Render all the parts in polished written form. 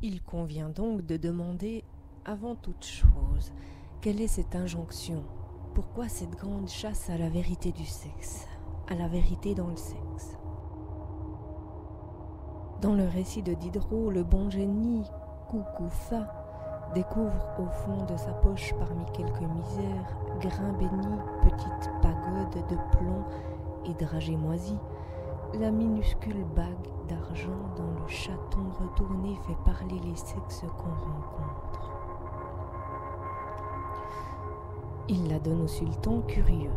Il convient donc de demander, avant toute chose, quelle est cette injonction? Pourquoi cette grande chasse à la vérité du sexe, à la vérité dans le sexe? Dans le récit de Diderot, le bon génie, Koukoufa, découvre au fond de sa poche parmi quelques misères, grains bénis, petite pagode de plomb et dragées moisies, la minuscule bague d'argent dont le chaton retourné fait parler les sexes qu'on rencontre. Il la donne au sultan curieux.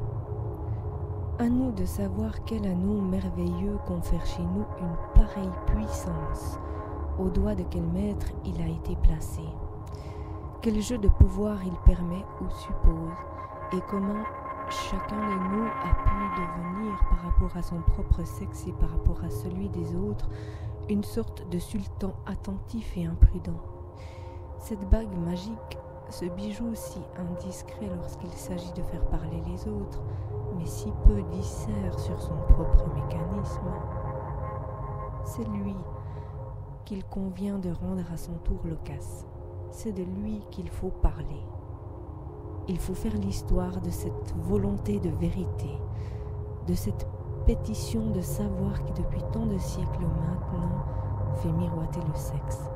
À nous de savoir quel anneau merveilleux confère chez nous une pareille puissance, au doigt de quel maître il a été placé, quel jeu de pouvoir il permet ou suppose, et comment chacun de nous a pu devenir, par rapport à son propre sexe et par rapport à celui des autres, une sorte de sultan attentif et imprudent. Cette bague magique, ce bijou si indiscret lorsqu'il s'agit de faire parler les autres, mais si peu dissert sur son propre mécanisme, c'est lui qu'il convient de rendre à son tour loquace. C'est de lui qu'il faut parler. Il faut faire l'histoire de cette volonté de vérité, de cette pétition de savoir qui depuis tant de siècles maintenant fait miroiter le sexe.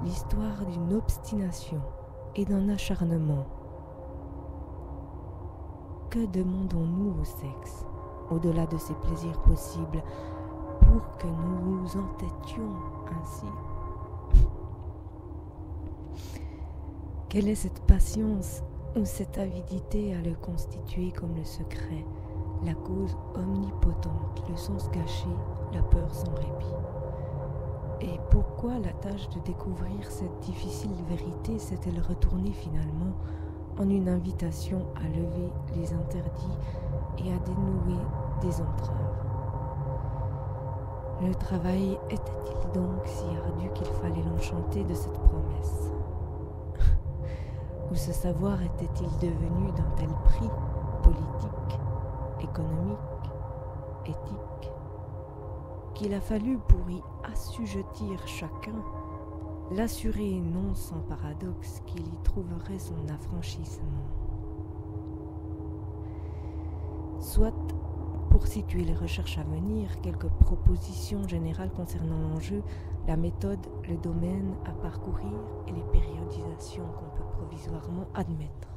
L'histoire d'une obstination et d'un acharnement. Que demandons-nous au sexe, au-delà de ses plaisirs possibles, pour que nous nous entêtions ainsi? Quelle est cette patience ou cette avidité à le constituer comme le secret, la cause omnipotente, le sens caché, la peur sans répit? Et pourquoi la tâche de découvrir cette difficile vérité s'est-elle retournée finalement en une invitation à lever les interdits et à dénouer des entraves? Le travail était-il donc si ardu qu'il fallait l'enchanter de cette promesse? Ou ce savoir était-il devenu d'un tel prix politique, économique, éthique, qu'il a fallu pour y assujettir chacun, l'assurer non sans paradoxe qu'il y trouverait son affranchissement. Soit, pour situer les recherches à venir, quelques propositions générales concernant l'enjeu, la méthode, le domaine à parcourir et les périodisations qu'on peut provisoirement admettre.